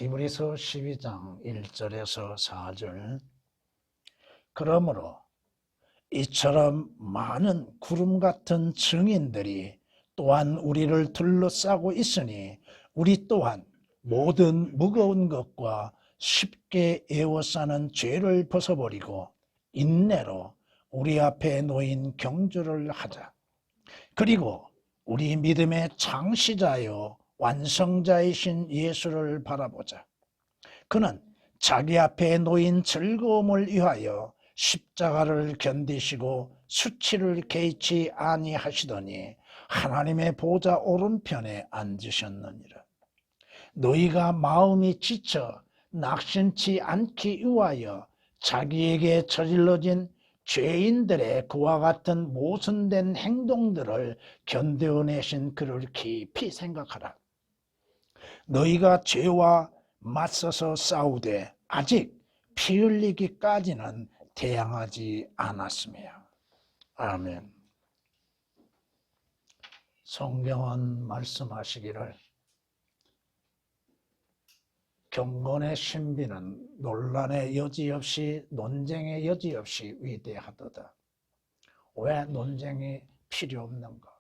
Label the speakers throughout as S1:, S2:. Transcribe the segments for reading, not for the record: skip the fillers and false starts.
S1: 히브리서 12장 1절에서 4절. 그러므로 이처럼 많은 구름 같은 증인들이 또한 우리를 둘러싸고 있으니 우리 또한 모든 무거운 것과 쉽게 에워싸는 죄를 벗어버리고 인내로 우리 앞에 놓인 경주를 하자. 그리고 우리 믿음의 창시자요 완성자이신 예수를 바라보자. 그는 자기 앞에 놓인 즐거움을 위하여 십자가를 견디시고 수치를 개의치 아니하시더니 하나님의 보좌 오른편에 앉으셨느니라. 너희가 마음이 지쳐 낙심치 않기 위하여 자기에게 저질러진 죄인들의 그와 같은 모순된 행동들을 견뎌내신 그를 깊이 생각하라. 너희가 죄와 맞서서 싸우되 아직 피 흘리기까지는 대항하지 않았으며. 아멘. 성경은 말씀하시기를 경건의 신비는 논란의 여지 없이 논쟁의 여지 없이 위대하도다. 왜 논쟁이 필요 없는가?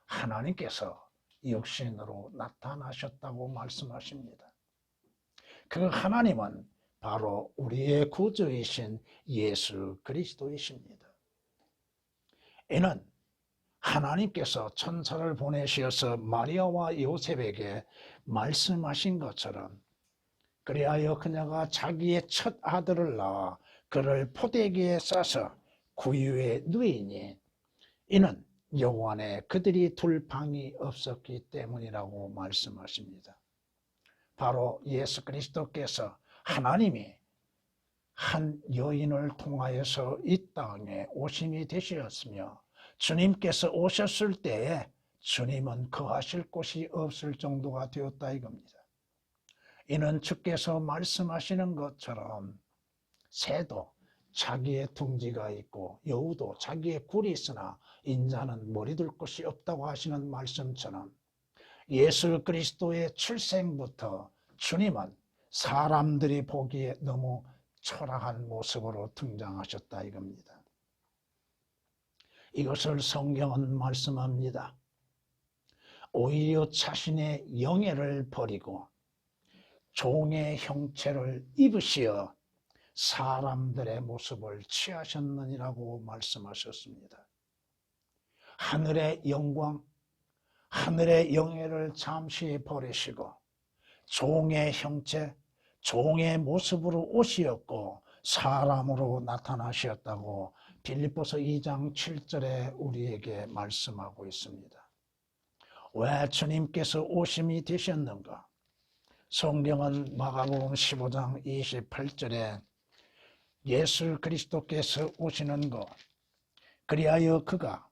S1: 하나님께서 육신으로 나타나셨다고 말씀하십니다. 그 하나님은 바로 우리의 구주이신 예수 그리스도이십니다. 이는 하나님께서 천사를 보내셔서 마리아와 요셉에게 말씀하신 것처럼 그리하여 그녀가 자기의 첫 아들을 낳아 그를 포대기에 싸서 구유에 누이니 이는 여호와 안에 그들이 둘 방이 없었기 때문이라고 말씀하십니다. 바로 예수 그리스도께서 하나님이 한 여인을 통하여서 이 땅에 오심이 되셨으며 주님께서 오셨을 때에 주님은 거하실 곳이 없을 정도가 되었다 이겁니다. 이는 주께서 말씀하시는 것처럼 새도 자기의 둥지가 있고 여우도 자기의 굴이 있으나 인자는 머리둘 곳이 없다고 하시는 말씀처럼 예수 그리스도의 출생부터 주님은 사람들이 보기에 너무 초라한 모습으로 등장하셨다 이겁니다. 이것을 성경은 말씀합니다. 오히려 자신의 영예를 버리고 종의 형체를 입으시어 사람들의 모습을 취하셨느니라고 말씀하셨습니다. 하늘의 영광, 하늘의 영예를 잠시 버리시고 종의 형체, 종의 모습으로 오시었고 사람으로 나타나셨다고 빌립보서 2장 7절에 우리에게 말씀하고 있습니다. 왜 주님께서 오심이 되셨는가? 성경은 마가복음 15장 28절에 예수 그리스도께서 오시는 것, 그리하여 그가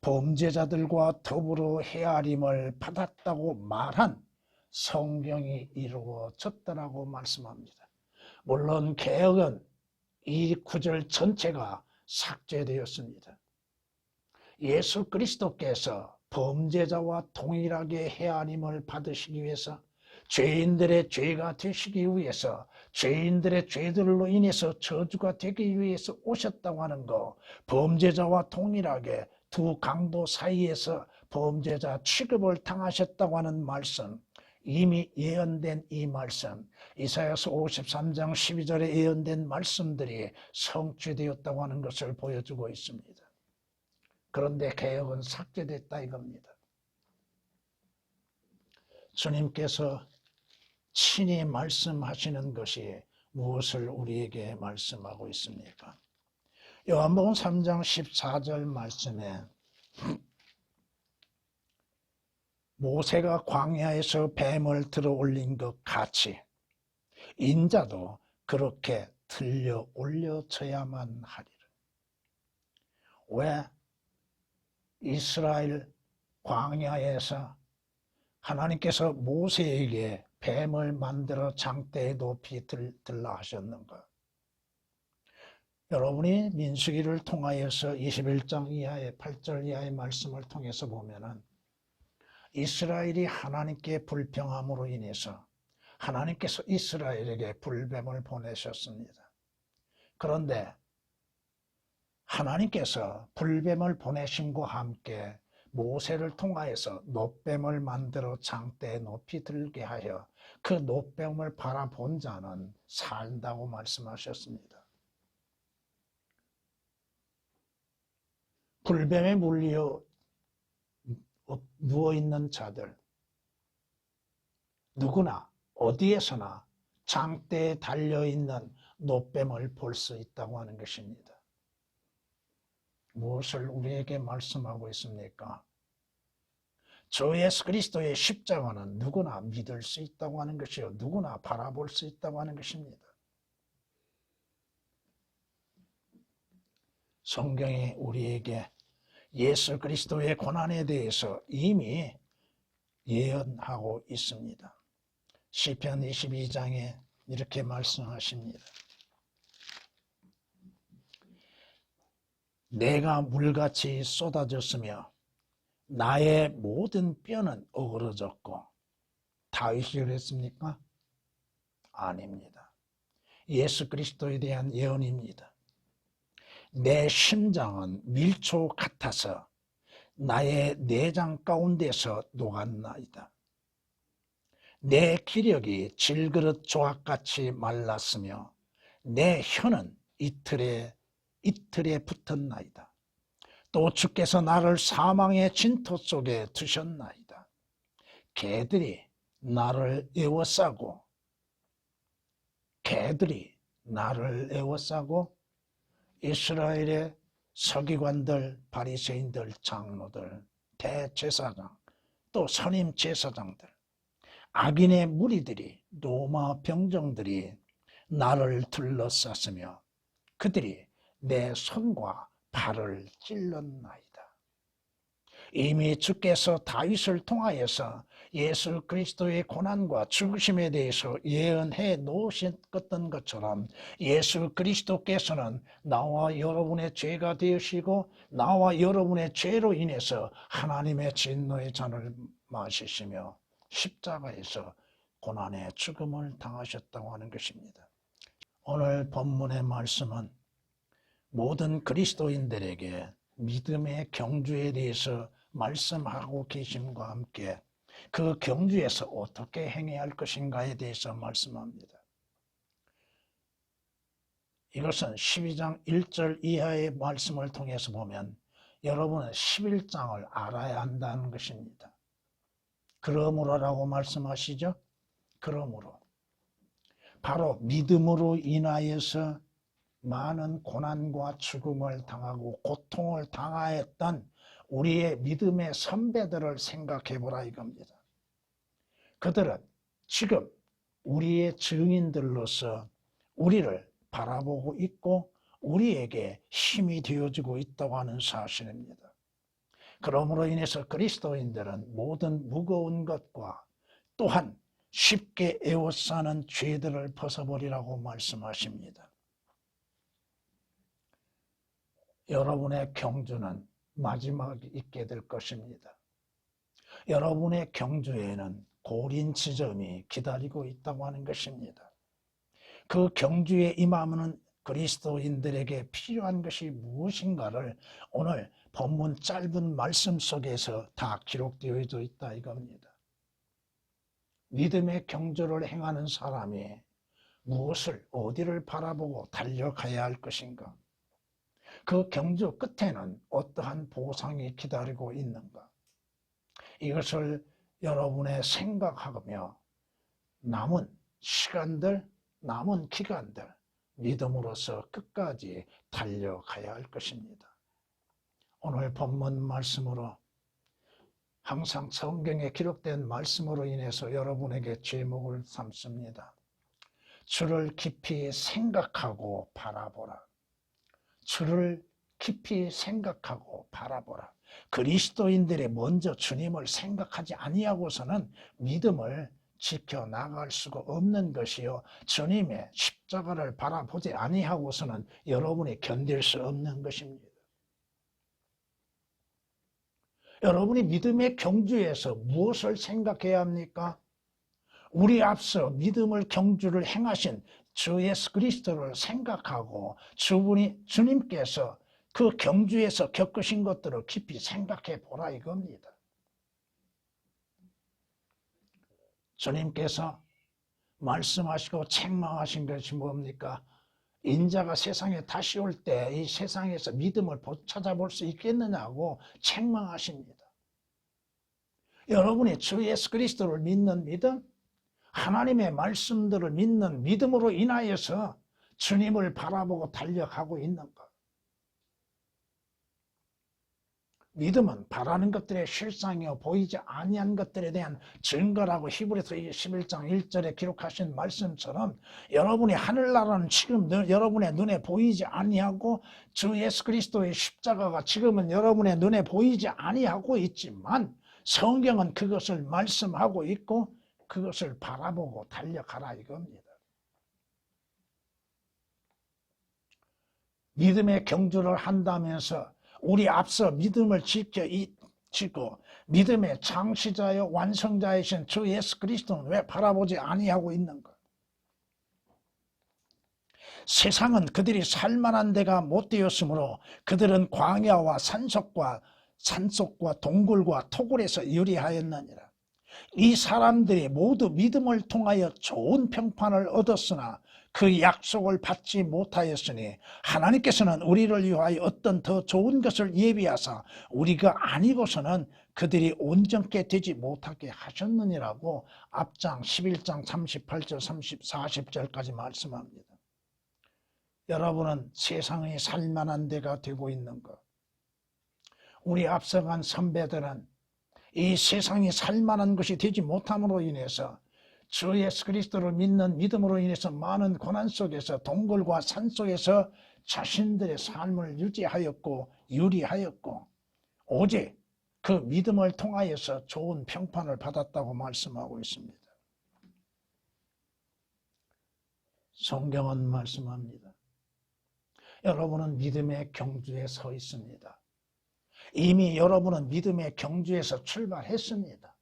S1: 범죄자들과 더불어 헤아림을 받았다고 말한 성경이 이루어졌다라고 말씀합니다. 물론 개역은 이 구절 전체가 삭제되었습니다. 예수 그리스도께서 범죄자와 동일하게 헤아림을 받으시기 위해서 죄인들의 죄가 되시기 위해서 죄인들의 죄들로 인해서 저주가 되기 위해서 오셨다고 하는 거, 범죄자와 동일하게 두 강도 사이에서 범죄자 취급을 당하셨다고 하는 말씀, 이미 예언된 이 말씀, 이사야서 53장 12절에 예언된 말씀들이 성취되었다고 하는 것을 보여주고 있습니다. 그런데 개역은 삭제됐다 이겁니다. 주님께서 친히 말씀하시는 것이 무엇을 우리에게 말씀하고 있습니까? 요한복음 3장 14절 말씀에 모세가 광야에서 뱀을 들어 올린 것 같이 인자도 그렇게 들려 올려져야만 하리라. 왜 이스라엘 광야에서 하나님께서 모세에게 뱀을 만들어 장대에 높이 들라 하셨는가? 여러분이 민수기를 통하여서 21장 이하의 8절 이하의 말씀을 통해서 보면은 이스라엘이 하나님께 불평함으로 인해서 하나님께서 이스라엘에게 불뱀을 보내셨습니다. 그런데 하나님께서 불뱀을 보내심과 함께 모세를 통하여서 놋뱀을 만들어 장대에 높이 들게 하여 그 놋뱀을 바라본 자는 산다고 말씀하셨습니다. 불뱀에 물려 누워있는 자들, 누구나 어디에서나 장대에 달려있는 놋뱀을 볼 수 있다고 하는 것입니다. 무엇을 우리에게 말씀하고 있습니까? 주 예수 그리스도의 십자가는 누구나 믿을 수 있다고 하는 것이요, 누구나 바라볼 수 있다고 하는 것입니다. 성경이 우리에게 예수 그리스도의 고난에 대해서 이미 예언하고 있습니다. 시편 22장에 이렇게 말씀하십니다. 내가 물같이 쏟아졌으며 나의 모든 뼈는 어그러졌고. 다윗이 그랬습니까? 아닙니다. 예수 그리스도에 대한 예언입니다. 내 심장은 밀초 같아서 나의 내장 가운데서 녹았나이다. 내 기력이 질그릇 조각같이 말랐으며 내 혀는 이틀에 붙었나이다. 또 주께서 나를 사망의 진토 속에 두셨나이다. 개들이 나를 에워싸고 이스라엘의 서기관들, 바리새인들, 장로들, 대제사장, 또 선임 제사장들, 악인의 무리들이, 로마 병정들이 나를 둘러쌌으며 그들이 내 손과 발을 찔렀나이다. 이미 주께서 다윗을 통하여서 예수 그리스도의 고난과 죽으심에 대해서 예언해 놓으셨던 것처럼 예수 그리스도께서는 나와 여러분의 죄가 되으시고 나와 여러분의 죄로 인해서 하나님의 진노의 잔을 마시시며 십자가에서 고난의 죽음을 당하셨다고 하는 것입니다. 오늘 본문의 말씀은 모든 그리스도인들에게 믿음의 경주에 대해서 말씀하고 계심과 함께 그 경주에서 어떻게 행해야 할 것인가에 대해서 말씀합니다. 이것은 12장 1절 이하의 말씀을 통해서 보면 여러분은 11장을 알아야 한다는 것입니다. 그러므로라고 말씀하시죠? 그러므로 바로 믿음으로 인하여서 많은 고난과 죽음을 당하고 고통을 당하였던 우리의 믿음의 선배들을 생각해 보라 이겁니다. 그들은 지금 우리의 증인들로서 우리를 바라보고 있고 우리에게 힘이 되어주고 있다고 하는 사실입니다. 그러므로 인해서 그리스도인들은 모든 무거운 것과 또한 쉽게 에워싸는 죄들을 벗어버리라고 말씀하십니다. 여러분의 경주는 마지막에 있게 될 것입니다. 여러분의 경주에는 고린 지점이 기다리고 있다고 하는 것입니다. 그 경주에 임하면 그리스도인들에게 필요한 것이 무엇인가를 오늘 본문 짧은 말씀 속에서 다 기록되어 있다 이겁니다. 믿음의 경주를 행하는 사람이 무엇을 어디를 바라보고 달려가야 할 것인가? 그 경주 끝에는 어떠한 보상이 기다리고 있는가? 이것을 여러분의 생각하며 남은 시간들, 남은 기간들 믿음으로서 끝까지 달려가야 할 것입니다. 오늘 본문 말씀으로 항상 성경에 기록된 말씀으로 인해서 여러분에게 제목을 삼습니다. 주를 깊이 생각하고 바라보라. 주를 깊이 생각하고 바라보라. 그리스도인들이 먼저 주님을 생각하지 아니하고서는 믿음을 지켜나갈 수가 없는 것이요, 주님의 십자가를 바라보지 아니하고서는 여러분이 견딜 수 없는 것입니다. 여러분이 믿음의 경주에서 무엇을 생각해야 합니까? 우리 앞서 믿음을 경주를 행하신 주 예수 그리스도를 생각하고 주님께서 그 경주에서 겪으신 것들을 깊이 생각해 보라 이겁니다. 주님께서 말씀하시고 책망하신 것이 뭡니까? 인자가 세상에 다시 올 때 이 세상에서 믿음을 찾아볼 수 있겠느냐고 책망하십니다. 여러분이 주 예수 그리스도를 믿는 믿음, 하나님의 말씀들을 믿는 믿음으로 인하여서 주님을 바라보고 달려가고 있는 것. 믿음은 바라는 것들의 실상이요 보이지 아니한 것들에 대한 증거라고 히브리서 11장 1절에 기록하신 말씀처럼 여러분이 하늘나라는 지금 여러분의 눈에 보이지 아니하고 주 예수 그리스도의 십자가가 지금은 여러분의 눈에 보이지 아니하고 있지만 성경은 그것을 말씀하고 있고 그것을 바라보고 달려가라 이겁니다. 믿음의 경주를 한다면서 우리 앞서 믿음을 지고 믿음의 창시자여 완성자이신 주 예수 그리스도는 왜 바라보지 아니하고 있는가? 세상은 그들이 살만한 데가 못 되었으므로 그들은 광야와 산속과 동굴과 토굴에서 유리하였느니라. 이 사람들이 모두 믿음을 통하여 좋은 평판을 얻었으나 그 약속을 받지 못하였으니 하나님께서는 우리를 위하여 어떤 더 좋은 것을 예비하사 우리가 아니고서는 그들이 온전케 되지 못하게 하셨느니라고 앞장 11장 38절 40절까지 말씀합니다. 여러분은 세상이 살만한 데가 되고 있는 것. 우리 앞서간 선배들은 이 세상이 살만한 것이 되지 못함으로 인해서 주 예수 그리스도를 믿는 믿음으로 인해서 많은 고난 속에서 동굴과 산 속에서 자신들의 삶을 유지하였고 유리하였고 오직 그 믿음을 통하여서 좋은 평판을 받았다고 말씀하고 있습니다. 성경은 말씀합니다. 여러분은 믿음의 경주에 서 있습니다. 이미 여러분은 믿음의 경주에서 출발했습니다.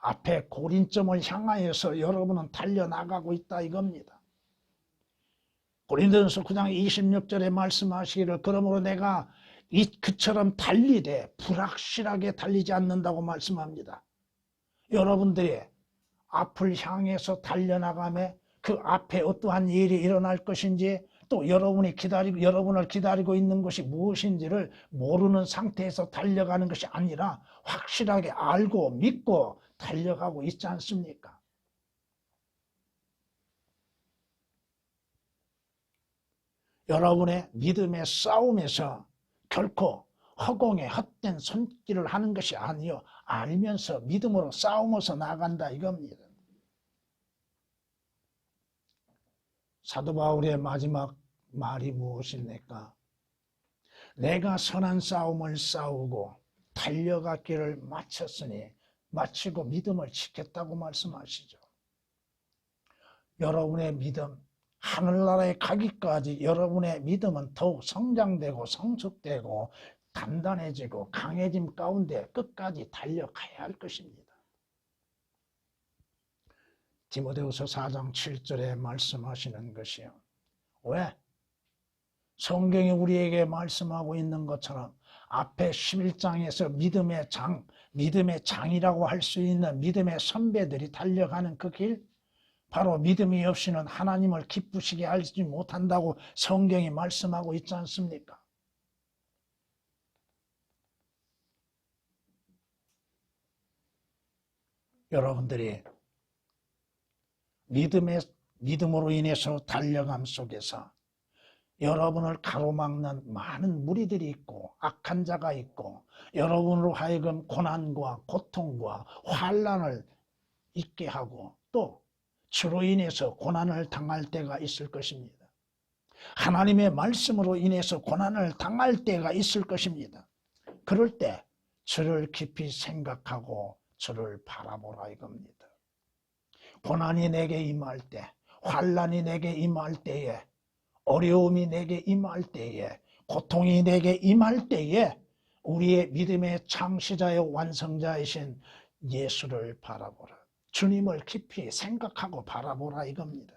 S1: 앞에 고린점을 향하여서 여러분은 달려나가고 있다 이겁니다. 고린도전서 9장 26절에 말씀하시기를 그러므로 내가 그처럼 달리되 불확실하게 달리지 않는다고 말씀합니다. 여러분들이 앞을 향해서 달려나가며 그 앞에 어떠한 일이 일어날 것인지 또 여러분을 기다리고 있는 것이 무엇인지를 모르는 상태에서 달려가는 것이 아니라 확실하게 알고 믿고 달려가고 있지 않습니까? 여러분의 믿음의 싸움에서 결코 허공에 헛된 손길을 하는 것이 아니요 알면서 믿음으로 싸우면서 나간다 이겁니다. 사도 바울의 마지막 말이 무엇입니까? 내가 선한 싸움을 싸우고 달려갔기를 마치고 믿음을 지켰다고 말씀하시죠. 여러분의 믿음, 하늘나라에 가기까지 여러분의 믿음은 더욱 성장되고 성숙되고 단단해지고 강해짐 가운데 끝까지 달려가야 할 것입니다. 디모데후서 4장 7절에 말씀하시는 것이요. 왜? 성경이 우리에게 말씀하고 있는 것처럼 앞에 11장에서 믿음의 장이라고 할 수 있는 믿음의 선배들이 달려가는 그 길, 바로 믿음이 없이는 하나님을 기쁘시게 하지 못한다고 성경이 말씀하고 있지 않습니까? 여러분들이 믿음으로 인해서 달려감 속에서 여러분을 가로막는 많은 무리들이 있고 악한 자가 있고 여러분으로 하여금 고난과 고통과 환난을 있게 하고 또 주로 인해서 고난을 당할 때가 있을 것입니다. 하나님의 말씀으로 인해서 고난을 당할 때가 있을 것입니다. 그럴 때 주를 깊이 생각하고 주를 바라보라 이겁니다. 고난이 내게 임할 때, 환난이 내게 임할 때에, 어려움이 내게 임할 때에, 고통이 내게 임할 때에 우리의 믿음의 창시자여 완성자이신 예수를 바라보라. 주님을 깊이 생각하고 바라보라 이겁니다.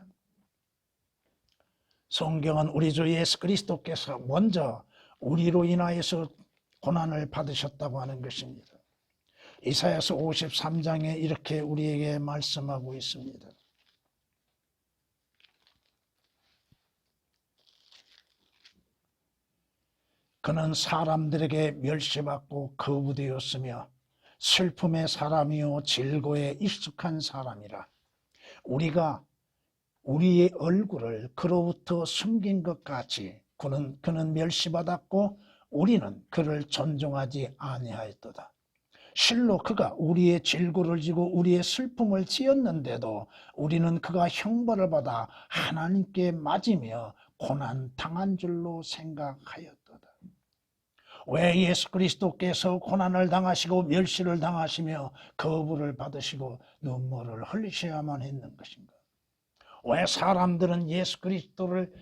S1: 성경은 우리 주 예수 그리스도께서 먼저 우리로 인하여서 고난을 받으셨다고 하는 것입니다. 이사야서 53장에 이렇게 우리에게 말씀하고 있습니다. 그는 사람들에게 멸시받고 거부되었으며 슬픔의 사람이요 질고에 익숙한 사람이라. 우리가 우리의 얼굴을 그로부터 숨긴 것 같이 그는 멸시받았고 우리는 그를 존중하지 아니하였도다. 실로 그가 우리의 질고를 지고 우리의 슬픔을 지었는데도 우리는 그가 형벌을 받아 하나님께 맞으며 고난 당한 줄로 생각하였도다. 왜 예수 그리스도께서 고난을 당하시고 멸시를 당하시며 거부를 받으시고 눈물을 흘리셔야만 했는 것인가? 왜 사람들은 예수 그리스도를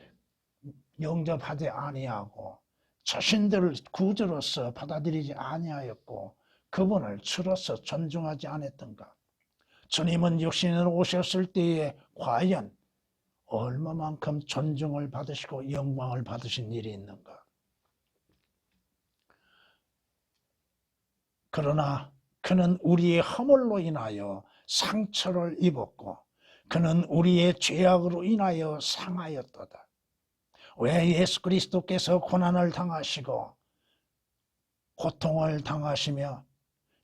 S1: 영접하지 아니하고 자신들을 구주로서 받아들이지 아니하였고 그분을 주로서 존중하지 않았던가? 주님은 육신으로 오셨을 때에 과연 얼마만큼 존중을 받으시고 영광을 받으신 일이 있는가? 그러나 그는 우리의 허물로 인하여 상처를 입었고 그는 우리의 죄악으로 인하여 상하였도다. 왜 예수 그리스도께서 고난을 당하시고 고통을 당하시며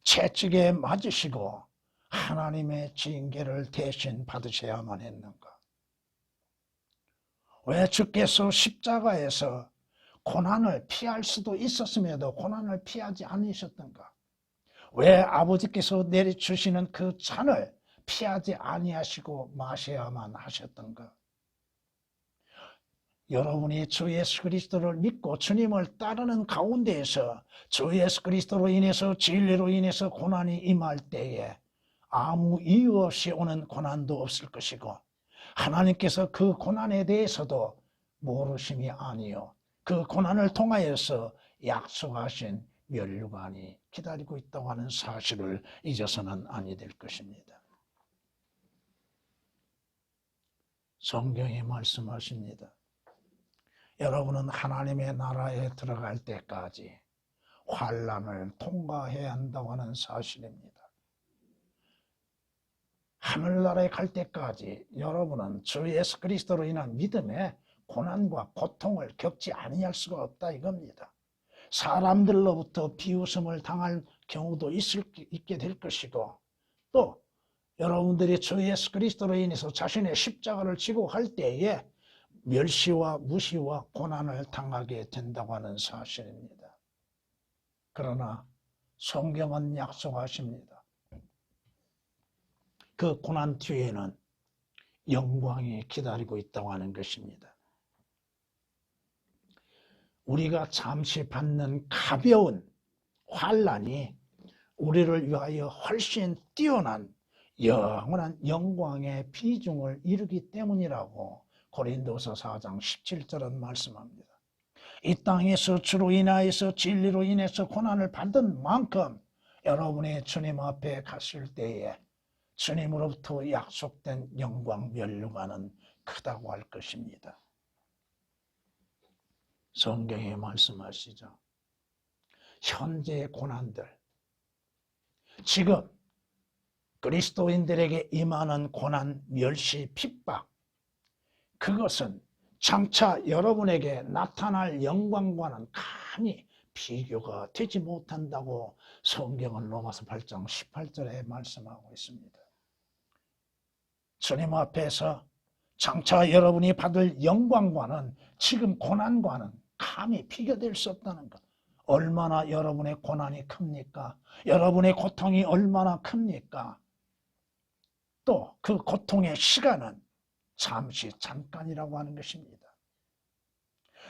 S1: 채찍에 맞으시고 하나님의 징계를 대신 받으셔야만 했는가? 왜 주께서 십자가에서 고난을 피할 수도 있었음에도 고난을 피하지 않으셨던가? 왜 아버지께서 내려주시는 그 잔을 피하지 아니하시고 마셔야만 하셨던가? 여러분이 주 예수 그리스도를 믿고 주님을 따르는 가운데에서 주 예수 그리스도로 인해서 진리로 인해서 고난이 임할 때에 아무 이유 없이 오는 고난도 없을 것이고 하나님께서 그 고난에 대해서도 모르심이 아니요 그 고난을 통하여서 약속하신 면류관이 기다리고 있다고 하는 사실을 잊어서는 아니 될 것입니다. 성경이 말씀하십니다. 여러분은 하나님의 나라에 들어갈 때까지 환난을 통과해야 한다고 하는 사실입니다. 하늘나라에 갈 때까지 여러분은 주 예수 그리스도로 인한 믿음에 고난과 고통을 겪지 아니할 수가 없다 이겁니다. 사람들로부터 비웃음을 당할 경우도 있게 될 것이고 또 여러분들이 주 예수 그리스도로 인해서 자신의 십자가를 지고 할 때에 멸시와 무시와 고난을 당하게 된다고 하는 사실입니다. 그러나 성경은 약속하십니다. 그 고난 뒤에는 영광이 기다리고 있다고 하는 것입니다. 우리가 잠시 받는 가벼운 환난이 우리를 위하여 훨씬 뛰어난 영원한 영광의 비중을 이루기 때문이라고 고린도서 4장 17절은 말씀합니다. 이 땅에서 주로 인하여서 진리로 인해서 고난을 받은 만큼 여러분의 주님 앞에 갔을 때에 주님으로부터 약속된 영광 면류관은 크다고 할 것입니다. 성경에 말씀하시죠. 현재의 고난들, 지금 그리스도인들에게 임하는 고난, 멸시, 핍박, 그것은 장차 여러분에게 나타날 영광과는 감히 비교가 되지 못한다고 성경은 로마서 8장 18절에 말씀하고 있습니다. 주님 앞에서 장차 여러분이 받을 영광과는 지금 고난과는 감히 비교될 수 없다는 것. 얼마나 여러분의 고난이 큽니까? 여러분의 고통이 얼마나 큽니까? 또 그 고통의 시간은 잠시 잠깐이라고 하는 것입니다.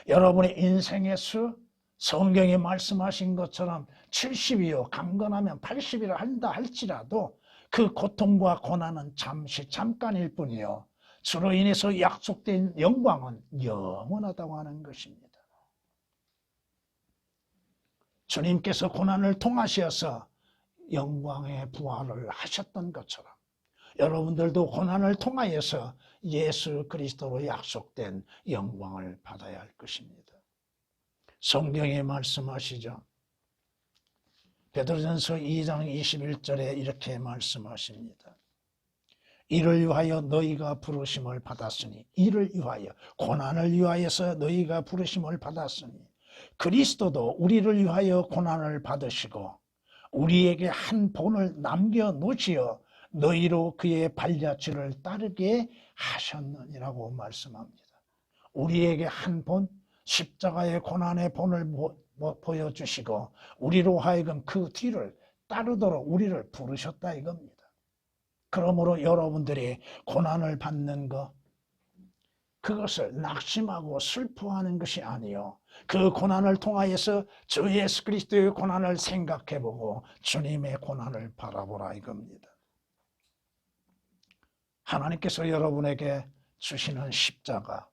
S1: 여러분의 인생의 수, 성경이 말씀하신 것처럼 70이요 강건하면 80이라 한다 할지라도 그 고통과 고난은 잠시 잠깐일 뿐이요 주로 인해서 약속된 영광은 영원하다고 하는 것입니다. 주님께서 고난을 통하셔서 영광의 부활을 하셨던 것처럼 여러분들도 고난을 통하여서 예수 그리스도로 약속된 영광을 받아야 할 것입니다. 성경에 말씀하시죠. 베드로전서 2장 21절에 이렇게 말씀하십니다. 이를 위하여 너희가 부르심을 받았으니, 이를 위하여, 고난을 위하여서 너희가 부르심을 받았으니 그리스도도 우리를 위하여 고난을 받으시고 우리에게 한 본을 남겨놓으시어 너희로 그의 발자취를 따르게 하셨느니라고 말씀합니다. 우리에게 한 본, 십자가의 고난의 본을 보여주시고 우리로 하여금 그 뒤를 따르도록 우리를 부르셨다 이겁니다. 그러므로 여러분들이 고난을 받는 것, 그것을 낙심하고 슬퍼하는 것이 아니요, 그 고난을 통하여서 주 예수 그리스도의 고난을 생각해보고 주님의 고난을 바라보라 이겁니다. 하나님께서 여러분에게 주시는 십자가,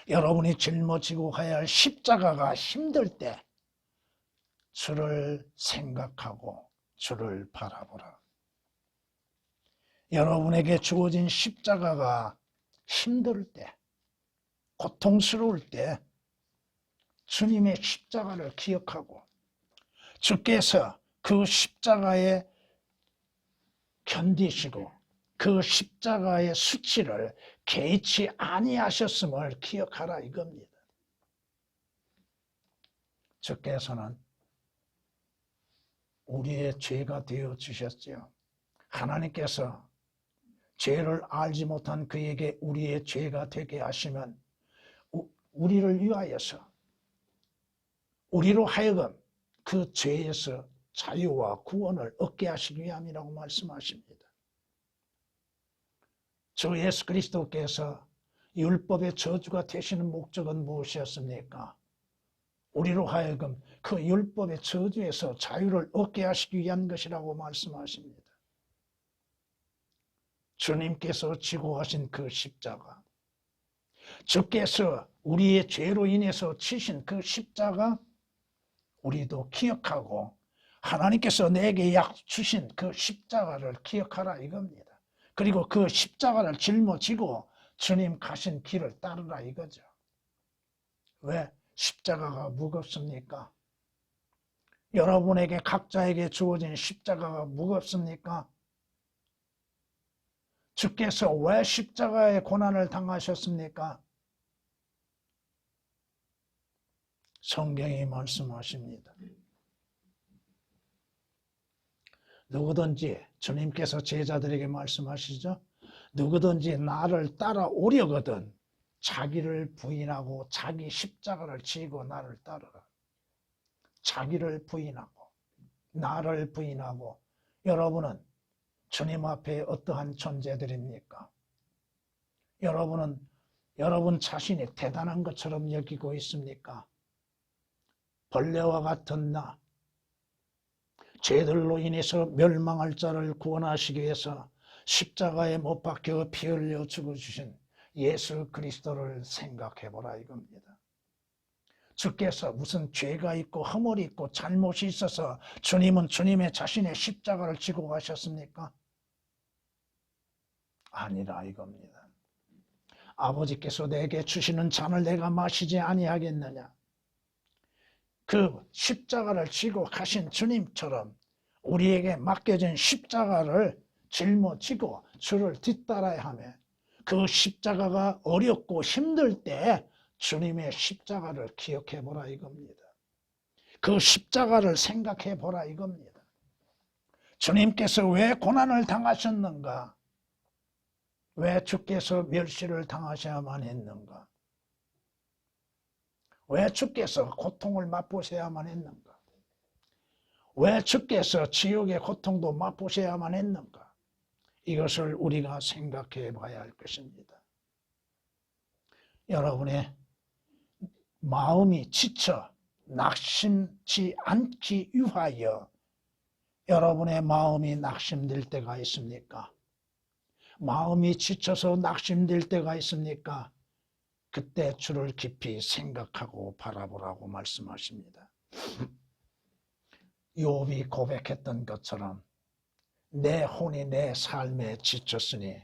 S1: 여러분이 짊어지고 가야 할 십자가가 힘들 때 주를 생각하고 주를 바라보라. 여러분에게 주어진 십자가가 힘들 때, 고통스러울 때 주님의 십자가를 기억하고 주께서 그 십자가에 견디시고 그 십자가의 수치를 개의치 아니하셨음을 기억하라 이겁니다. 주께서는 우리의 죄가 되어 주셨지요. 하나님께서 죄를 알지 못한 그에게 우리의 죄가 되게 하시면 우리를 위하여서, 우리로 하여금 그 죄에서 자유와 구원을 얻게 하시기 위함이라고 말씀하십니다. 주 예수 그리스도께서 율법의 저주가 되시는 목적은 무엇이었습니까? 우리로 하여금 그 율법의 저주에서 자유를 얻게 하시기 위한 것이라고 말씀하십니다. 주님께서 지고 가신 그 십자가, 주께서 우리의 죄로 인해서 치신 그 십자가, 우리도 기억하고 하나님께서 내게 주신 그 십자가를 기억하라 이겁니다. 그리고 그 십자가를 짊어지고 주님 가신 길을 따르라 이거죠. 왜? 십자가가 무겁습니까? 여러분에게 각자에게 주어진 십자가가 무겁습니까? 주께서 왜 십자가의 고난을 당하셨습니까? 성경이 말씀하십니다. 누구든지, 주님께서 제자들에게 말씀하시죠. 누구든지 나를 따라오려거든 자기를 부인하고 자기 십자가를 지고 나를 따르라. 자기를 부인하고 나를 부인하고. 여러분은 주님 앞에 어떠한 존재들입니까? 여러분은 여러분 자신이 대단한 것처럼 여기고 있습니까? 벌레와 같은 나, 죄들로 인해서 멸망할 자를 구원하시기 위해서 십자가에 못 박혀 피 흘려 죽어주신 예수 그리스도를 생각해보라 이겁니다. 주께서 무슨 죄가 있고 허물이 있고 잘못이 있어서 주님은 주님의 자신의 십자가를 지고 가셨습니까? 아니라 이겁니다. 아버지께서 내게 주시는 잔을 내가 마시지 아니하겠느냐. 그 십자가를 지고 가신 주님처럼 우리에게 맡겨진 십자가를 짊어지고 주를 뒤따라야 하며, 그 십자가가 어렵고 힘들 때 주님의 십자가를 기억해보라 이겁니다. 그 십자가를 생각해보라 이겁니다. 주님께서 왜 고난을 당하셨는가? 왜 주께서 멸시를 당하셔야만 했는가? 왜 주께서 고통을 맛보셔야만 했는가? 왜 주께서 지옥의 고통도 맛보셔야만 했는가? 이것을 우리가 생각해 봐야 할 것입니다. 여러분의 마음이 지쳐 낙심치 않기 위하여 여러분의 마음이 낙심될 때가 있습니까? 마음이 지쳐서 낙심될 때가 있습니까? 그때 주를 깊이 생각하고 바라보라고 말씀하십니다. 욥이 고백했던 것처럼 내 혼이 내 삶에 지쳤으니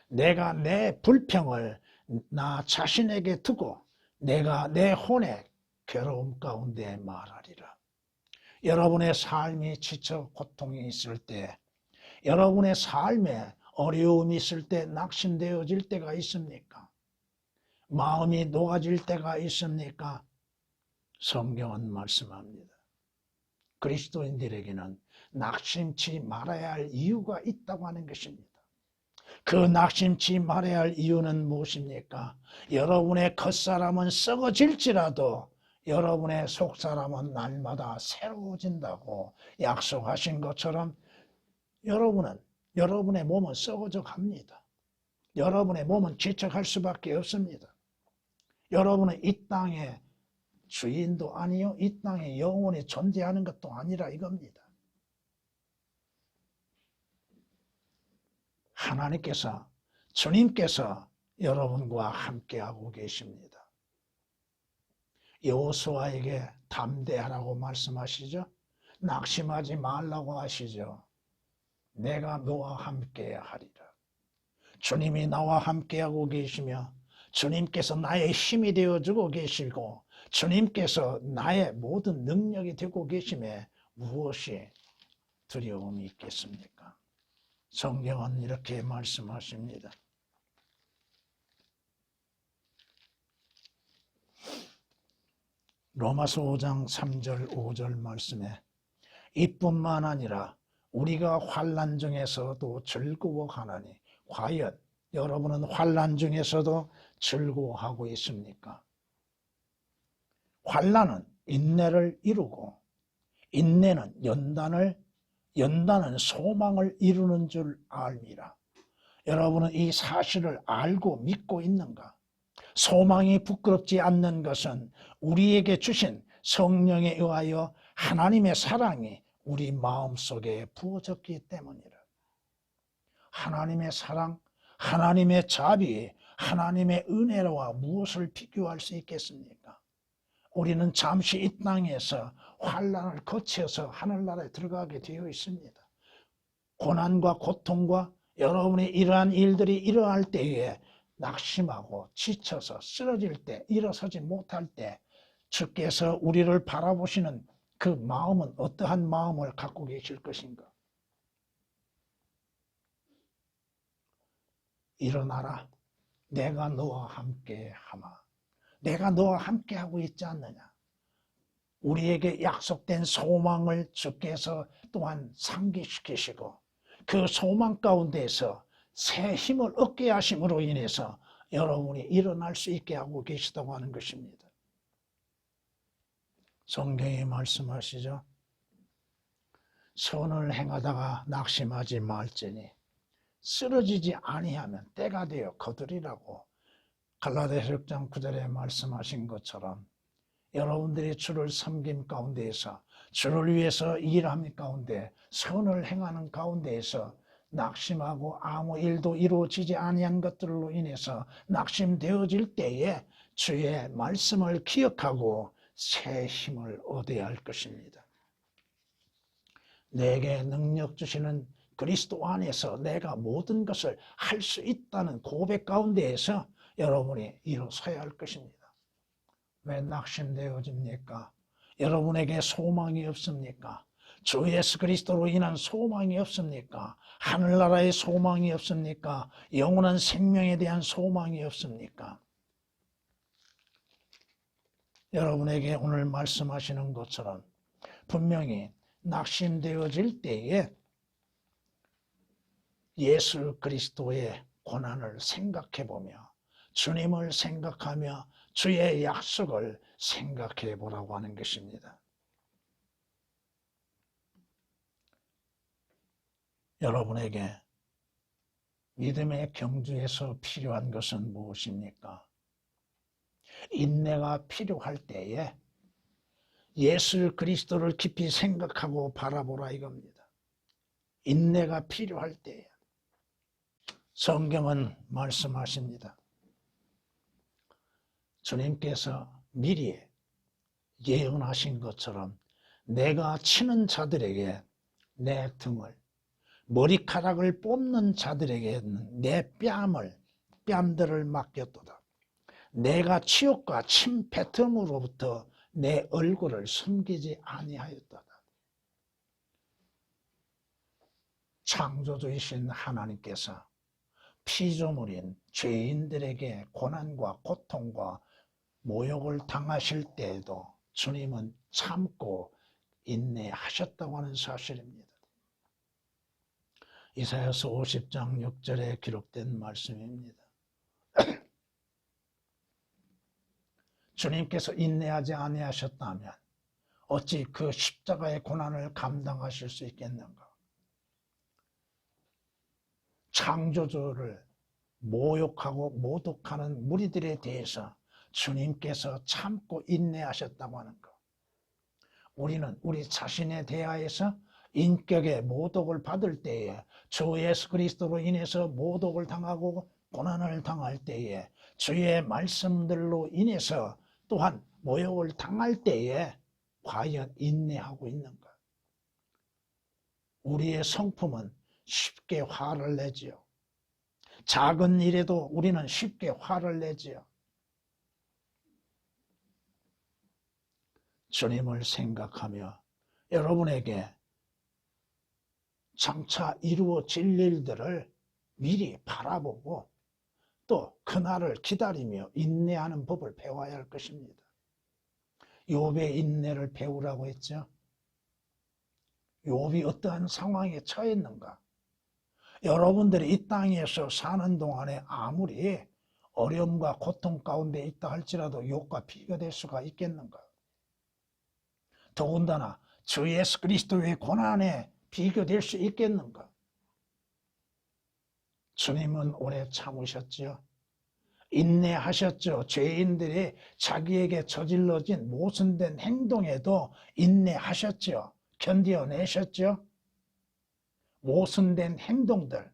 S1: 내가 내 불평을 나 자신에게 두고 내가 내 혼의 괴로움 가운데 말하리라. 여러분의 삶이 지쳐 고통이 있을 때, 여러분의 삶에 어려움이 있을 때 낙심되어질 때가 있습니까? 마음이 녹아질 때가 있습니까? 성경은 말씀합니다. 그리스도인들에게는 낙심치 말아야 할 이유가 있다고 하는 것입니다. 그 낙심치 말아야 할 이유는 무엇입니까? 여러분의 겉사람은 썩어질지라도 여러분의 속사람은 날마다 새로워진다고 약속하신 것처럼 여러분의 몸은 썩어져 갑니다. 여러분의 몸은 지쳐갈 수밖에 없습니다. 여러분은 이 땅의 주인도 아니요, 이 땅에 영원히 존재하는 것도 아니라 이겁니다. 하나님께서, 주님께서 여러분과 함께하고 계십니다. 여호수아에게 담대하라고 말씀하시죠. 낙심하지 말라고 하시죠. 내가 너와 함께 하리라. 주님이 나와 함께하고 계시며 주님께서 나의 힘이 되어주고 계시고 주님께서 나의 모든 능력이 되고 계심에 무엇이 두려움이 있겠습니까? 성경은 이렇게 말씀하십니다. 로마서 5장 3절 5절 말씀에 이뿐만 아니라 우리가 환난 중에서도 즐거워하나니 과연 여러분은 환난 중에서도 즐거워하고 있습니까? 환난은 인내를 이루고 인내는 연단은 소망을 이루는 줄 알미라. 여러분은 이 사실을 알고 믿고 있는가? 소망이 부끄럽지 않는 것은 우리에게 주신 성령에 의하여 하나님의 사랑이 우리 마음속에 부어졌기 때문이라. 하나님의 사랑, 하나님의 자비, 하나님의 은혜와 무엇을 비교할 수 있겠습니까? 우리는 잠시 이 땅에서 환난을 거쳐서 하늘나라에 들어가게 되어 있습니다. 고난과 고통과 여러분이 이러한 일들이 일어날 때에 낙심하고 지쳐서 쓰러질 때, 일어서지 못할 때 주께서 우리를 바라보시는 그 마음은 어떠한 마음을 갖고 계실 것인가? 일어나라. 내가 너와 함께 하마. 내가 너와 함께 하고 있지 않느냐? 우리에게 약속된 소망을 주께서 또한 상기시키시고 그 소망 가운데에서 새 힘을 얻게 하심으로 인해서 여러분이 일어날 수 있게 하고 계시다고 하는 것입니다. 성경이 말씀하시죠. 선을 행하다가 낙심하지 말지니 쓰러지지 아니하면 때가 되어 거두리라고 갈라디아서 6장 9절에 말씀하신 것처럼 여러분들이 주를 섬김 가운데에서 주를 위해서 일함 가운데 선을 행하는 가운데에서 낙심하고 아무 일도 이루어지지 아니한 것들로 인해서 낙심되어질 때에 주의 말씀을 기억하고 새 힘을 얻어야 할 것입니다. 내게 능력 주시는 그리스도 안에서 내가 모든 것을 할 수 있다는 고백 가운데에서 여러분이 일어서야 할 것입니다. 왜 낙심되어집니까? 여러분에게 소망이 없습니까? 주 예수 그리스도로 인한 소망이 없습니까? 하늘나라의 소망이 없습니까? 영원한 생명에 대한 소망이 없습니까? 여러분에게 오늘 말씀하시는 것처럼 분명히 낙심되어질 때에 예수 그리스도의 고난을 생각해보며 주님을 생각하며 주의 약속을 생각해 보라고 하는 것입니다. 여러분에게 믿음의 경주에서 필요한 것은 무엇입니까? 인내가 필요할 때에 예수 그리스도를 깊이 생각하고 바라보라 이겁니다. 인내가 필요할 때에 성경은 말씀하십니다. 주님께서 미리 예언하신 것처럼 내가 치는 자들에게 내 등을 머리카락을 뽑는 자들에게는 내 뺨들을 맡겼도다. 내가 치욕과 침뱉음으로부터 내 얼굴을 숨기지 아니하였도다. 창조주이신 하나님께서 피조물인 죄인들에게 고난과 고통과 모욕을 당하실 때에도 주님은 참고 인내하셨다고 하는 사실입니다. 이사야서 50장 6절에 기록된 말씀입니다. 주님께서 인내하지 아니하셨다면 어찌 그 십자가의 고난을 감당하실 수 있겠는가? 창조주를 모욕하고 모독하는 무리들에 대해서 주님께서 참고 인내하셨다고 하는 것. 우리는 우리 자신에 대하여서 인격의 모독을 받을 때에 주 예수 그리스도로 인해서 모독을 당하고 고난을 당할 때에 주의 말씀들로 인해서 또한 모욕을 당할 때에 과연 인내하고 있는가? 우리의 성품은 쉽게 화를 내지요. 작은 일에도 우리는 쉽게 화를 내지요. 주님을 생각하며 여러분에게 장차 이루어질 일들을 미리 바라보고 또 그날을 기다리며 인내하는 법을 배워야 할 것입니다. 욥의 인내를 배우라고 했죠. 욥이 어떠한 상황에 처했는가? 여러분들이 이 땅에서 사는 동안에 아무리 어려움과 고통 가운데 있다 할지라도 욥과 비교될 수가 있겠는가? 더군다나 주 예수 그리스도의 고난에 비교될 수 있겠는가? 주님은 오래 참으셨지요. 인내하셨죠. 죄인들이 자기에게 저질러진 모순된 행동에도 인내하셨죠. 견뎌내셨죠. 모순된 행동들.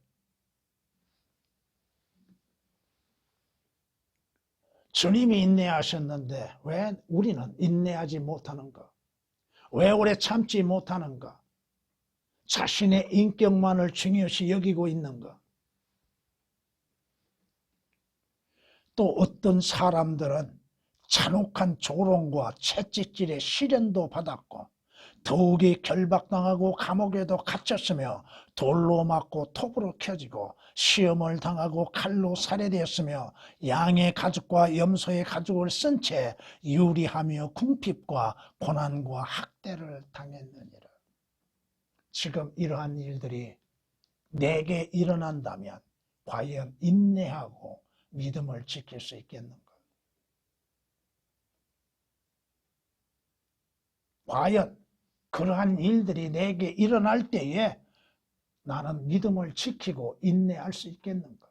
S1: 주님이 인내하셨는데 왜 우리는 인내하지 못하는가? 왜 오래 참지 못하는가? 자신의 인격만을 중요시 여기고 있는가? 또 어떤 사람들은 잔혹한 조롱과 채찍질의 시련도 받았고 더욱이 결박당하고 감옥에도 갇혔으며 돌로 맞고 톱으로 켜지고 시험을 당하고 칼로 살해되었으며 양의 가죽과 염소의 가죽을 쓴 채 유리하며 궁핍과 고난과 학대를 당했느니라. 지금 이러한 일들이 내게 일어난다면 과연 인내하고 믿음을 지킬 수 있겠는가? 과연 그러한 일들이 내게 일어날 때에 나는 믿음을 지키고 인내할 수 있겠는가?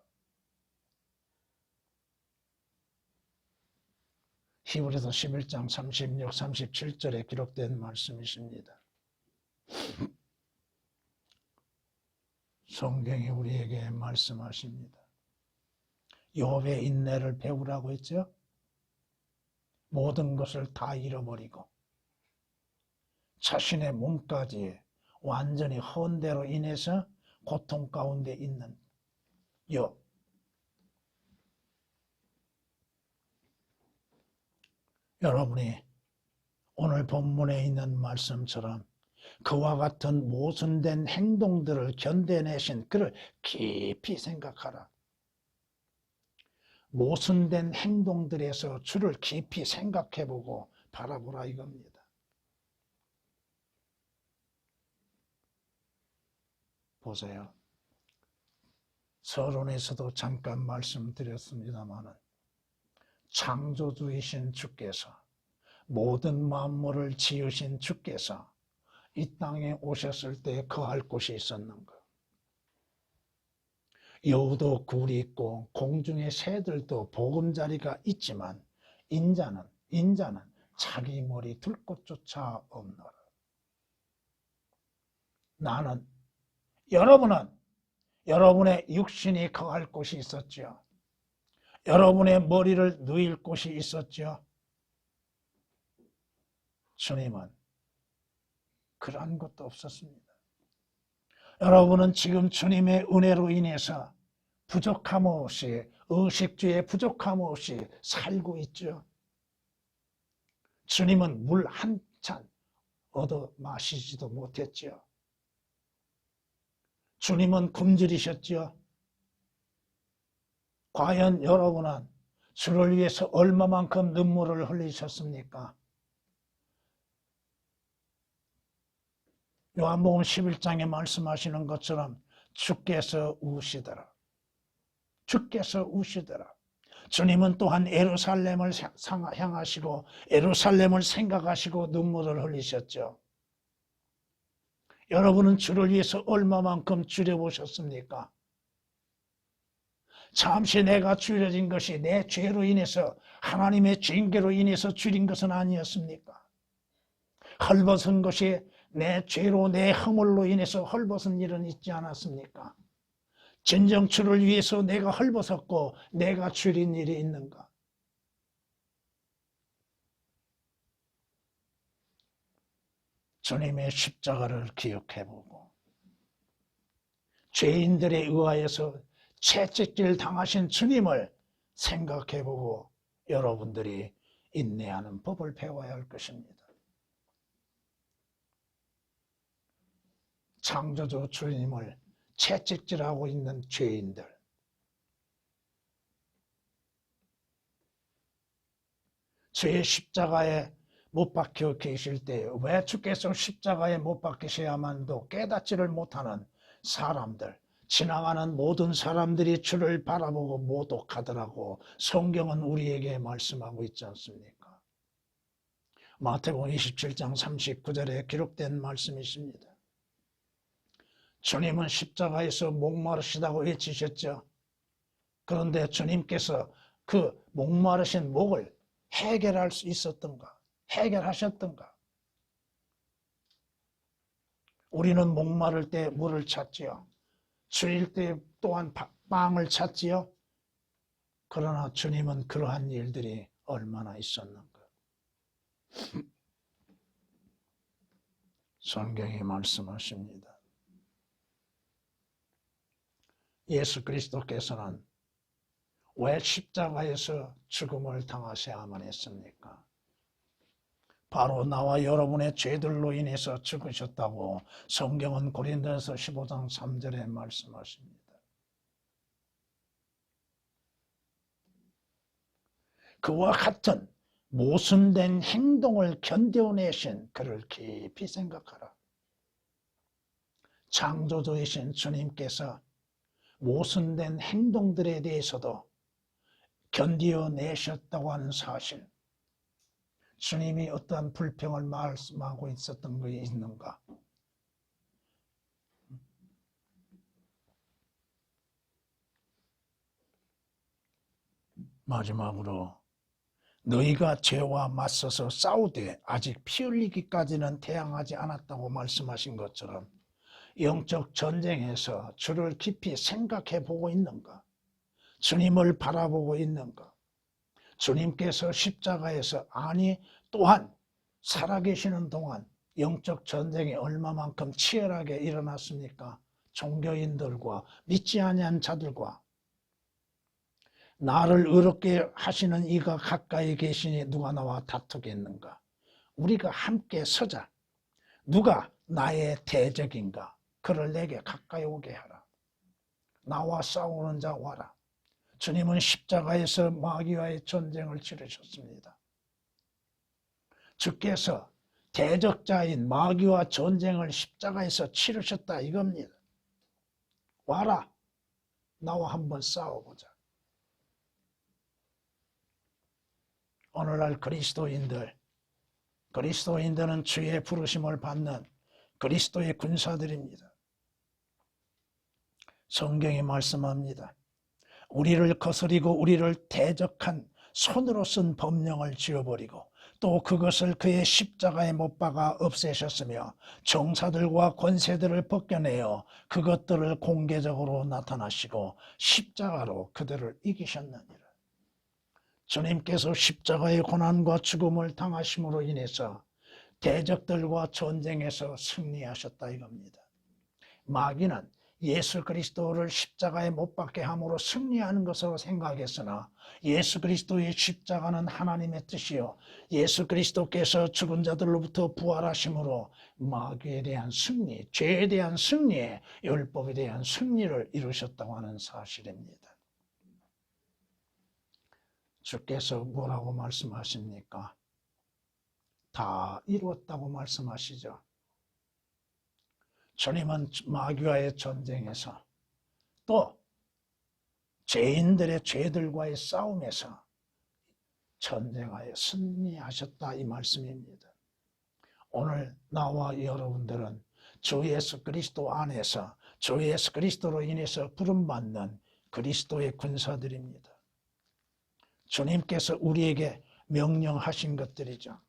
S1: 히브리서 11장 36, 37절에 기록된 말씀이십니다. 성경이 우리에게 말씀하십니다. 욥의 인내를 배우라고 했죠. 모든 것을 다 잃어버리고 자신의 몸까지 완전히 헌대로 인해서 고통 가운데 있는 욥. 여러분이 오늘 본문에 있는 말씀처럼 그와 같은 모순된 행동들을 견뎌내신 그를 깊이 생각하라. 모순된 행동들에서 주를 깊이 생각해보고 바라보라 이겁니다. 보세요. 서론에서도 잠깐 말씀드렸습니다만 창조주이신 주께서 모든 만물을 지으신 주께서 이 땅에 오셨을 때 거할 곳이 있었는가? 여우도 굴이 있고 공중의 새들도 보금자리가 있지만 인자는 자기 머리 둘 곳조차 없노라. 나는 여러분은 여러분의 육신이 거할 곳이 있었죠. 여러분의 머리를 누일 곳이 있었죠. 주님은 그러한 것도 없었습니다. 여러분은 지금 주님의 은혜로 인해서 부족함 없이, 의식주의 부족함 없이 살고 있죠. 주님은 물 한 잔 얻어 마시지도 못했죠. 주님은 굶주리셨죠. 과연 여러분은 주를 위해서 얼마만큼 눈물을 흘리셨습니까? 요한복음 11장에 말씀하시는 것처럼 주께서 우시더라. 주께서 우시더라. 주님은 또한 예루살렘을 향하시고 예루살렘을 생각하시고 눈물을 흘리셨죠. 여러분은 주를 위해서 얼마만큼 줄여보셨습니까? 잠시 내가 줄여진 것이 내 죄로 인해서, 하나님의 징계로 인해서 줄인 것은 아니었습니까? 헐벗은 것이 내 죄로, 내 허물로 인해서 헐벗은 일은 있지 않았습니까? 진정 주를 위해서 내가 헐벗었고 내가 줄인 일이 있는가? 주님의 십자가를 기억해보고 죄인들에 의하여서 채찍질 당하신 주님을 생각해보고 여러분들이 인내하는 법을 배워야 할 것입니다. 창조주 주님을 채찍질하고 있는 죄인들, 주의 십자가에 못 박혀 계실 때 왜 주께서 십자가에 못 박히셔야만도 깨닫지를 못하는 사람들, 지나가는 모든 사람들이 주를 바라보고 모독하더라고 성경은 우리에게 말씀하고 있지 않습니까? 마태복음 27장 39절에 기록된 말씀이십니다. 주님은 십자가에서 목마르시다고 외치셨죠. 그런데 주님께서 그 목마르신 목을 해결할 수 있었던가? 해결하셨던가? 우리는 목마를 때 물을 찾지요. 추릴 때 또한 빵을 찾지요. 그러나 주님은 그러한 일들이 얼마나 있었는가? 성경이 말씀하십니다. 예수 그리스도께서는 왜 십자가에서 죽음을 당하셔야만 했습니까? 바로 나와 여러분의 죄들로 인해서 죽으셨다고 성경은 고린도서 15장 3절에 말씀하십니다. 그와 같은 모순된 행동을 견뎌내신 그를 깊이 생각하라. 창조주이신 주님께서 모순된 행동들에 대해서도 견뎌내셨다고 하는 사실, 주님이 어떠한 불평을 말씀하고 있었던 것이 있는가? 마지막으로 너희가 죄와 맞서서 싸우되 아직 피 흘리기까지는 태양하지 않았다고 말씀하신 것처럼 영적 전쟁에서 주를 깊이 생각해 보고 있는가? 주님을 바라보고 있는가? 주님께서 십자가에서 또한 살아계시는 동안 영적 전쟁이 얼마만큼 치열하게 일어났습니까? 종교인들과 믿지 아니한 자들과 나를 의롭게 하시는 이가 가까이 계시니 누가 나와 다투겠는가? 우리가 함께 서자. 누가 나의 대적인가? 그를 내게 가까이 오게 하라. 나와 싸우는 자 와라. 주님은 십자가에서 마귀와의 전쟁을 치르셨습니다. 주께서 대적자인 마귀와 전쟁을 십자가에서 치르셨다 이겁니다. 와라. 나와 한번 싸워보자. 오늘날 그리스도인들은 주의 부르심을 받는 그리스도의 군사들입니다. 성경이 말씀합니다. 우리를 거스리고 우리를 대적한 손으로 쓴 법령을 지워버리고 또 그것을 그의 십자가에 못 박아 없애셨으며 정사들과 권세들을 벗겨내어 그것들을 공개적으로 나타나시고 십자가로 그들을 이기셨느니라. 주님께서 십자가의 고난과 죽음을 당하심으로 인해서 대적들과 전쟁에서 승리하셨다 이겁니다. 마귀는 예수 그리스도를 십자가에 못 박게 함으로 승리하는 것으로 생각했으나 예수 그리스도의 십자가는 하나님의 뜻이요 예수 그리스도께서 죽은 자들로부터 부활하심으로 마귀에 대한 승리, 죄에 대한 승리에 율법에 대한 승리를 이루셨다고 하는 사실입니다. 주께서 뭐라고 말씀하십니까? 다 이루었다고 말씀하시죠. 주님은 마귀와의 전쟁에서 또 죄인들의 죄들과의 싸움에서 전쟁하여 승리하셨다 이 말씀입니다. 오늘 나와 여러분들은 주 예수 그리스도 안에서 주 예수 그리스도로 인해서 부름받는 그리스도의 군사들입니다. 주님께서 우리에게 명령하신 것들이죠.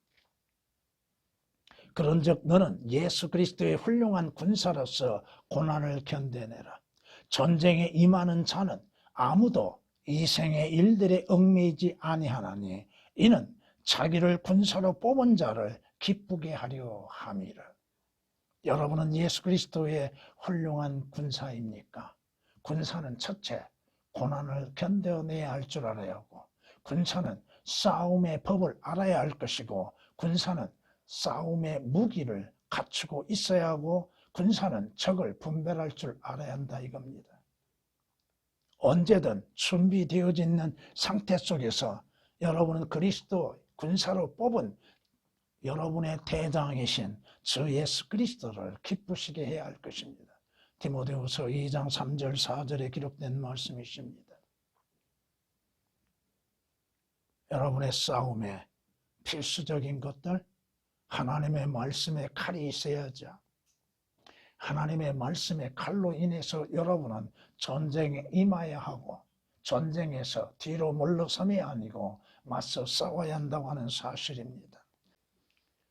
S1: 그런즉 너는 예수 그리스도의 훌륭한 군사로서 고난을 견뎌내라. 전쟁에 임하는 자는 아무도 이 생의 일들에 얽매이지 아니하나니 이는 자기를 군사로 뽑은 자를 기쁘게 하려 함이라. 여러분은 예수 그리스도의 훌륭한 군사입니까? 군사는 첫째 고난을 견뎌내야 할 줄 알아야 하고, 군사는 싸움의 법을 알아야 할 것이고, 군사는 싸움의 무기를 갖추고 있어야 하고, 군사는 적을 분별할 줄 알아야 한다 이겁니다. 언제든 준비되어져 있는 상태 속에서 여러분은 그리스도 군사로 뽑은 여러분의 대장이신 주 예수 그리스도를 기쁘시게 해야 할 것입니다. 디모데후서 2장 3절 4절에 기록된 말씀이십니다. 여러분의 싸움에 필수적인 것들, 하나님의 말씀에 칼이 있어야죠. 하나님의 말씀의 칼로 인해서 여러분은 전쟁에 임해야 하고, 전쟁에서 뒤로 물러섬이 아니고 맞서 싸워야 한다고 하는 사실입니다.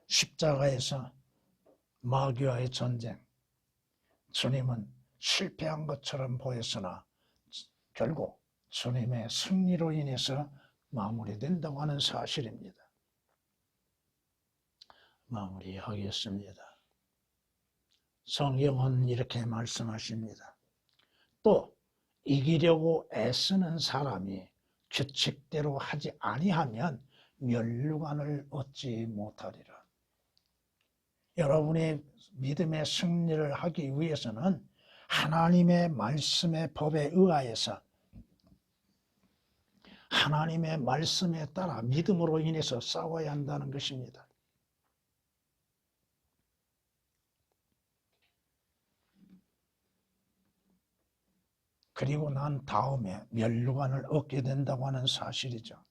S1: 십자가에서 마귀와의 전쟁, 주님은 실패한 것처럼 보였으나 결국 주님의 승리로 인해서 마무리된다고 하는 사실입니다. 마무리하겠습니다. 성경은 이렇게 말씀하십니다. 또 이기려고 애쓰는 사람이 규칙대로 하지 아니하면 면류관을 얻지 못하리라. 여러분의 믿음의 승리를 하기 위해서는 하나님의 말씀의 법에 의하여서 하나님의 말씀에 따라 믿음으로 인해서 싸워야 한다는 것입니다. 그리고 난 다음에 면류관을 얻게 된다고 하는 사실이죠.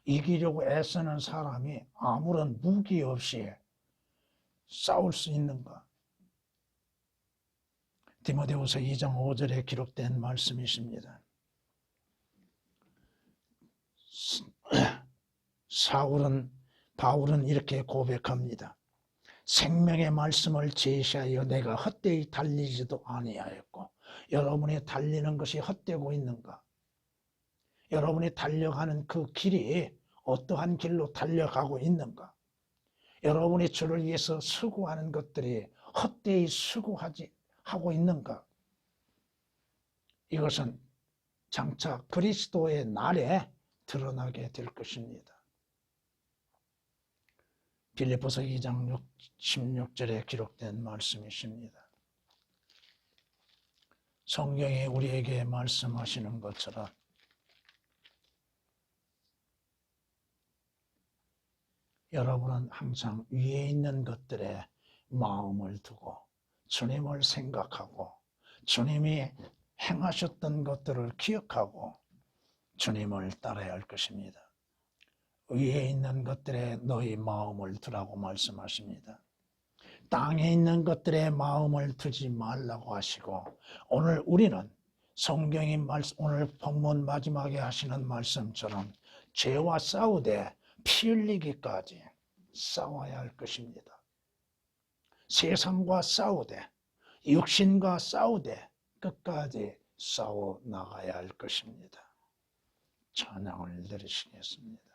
S1: 이기려고 애쓰는 사람이 아무런 무기 없이 싸울 수 있는가? 디모데후서 2장 5절에 기록된 말씀이십니다. 바울은 이렇게 고백합니다. 생명의 말씀을 제시하여 내가 헛되이 달리지도 아니하였고, 여러분이 달리는 것이 헛되고 있는가? 여러분이 달려가는 그 길이 어떠한 길로 달려가고 있는가? 여러분이 주를 위해서 수고하는 것들이 헛되이 하고 있는가? 이것은 장차 그리스도의 날에 드러나게 될 것입니다. 빌립보서 2장 16절에 기록된 말씀이십니다. 성경이 우리에게 말씀하시는 것처럼 여러분은 항상 위에 있는 것들에 마음을 두고 주님을 생각하고 주님이 행하셨던 것들을 기억하고 주님을 따라야 할 것입니다. 위에 있는 것들에 너희 마음을 두라고 말씀하십니다. 땅에 있는 것들에 마음을 두지 말라고 하시고, 오늘 우리는 성경이 오늘 본문 마지막에 하시는 말씀처럼 죄와 싸우되 피 흘리기까지 싸워야 할 것입니다. 세상과 싸우되 육신과 싸우되 끝까지 싸워 나가야 할 것입니다. 찬양을 드리시겠습니다.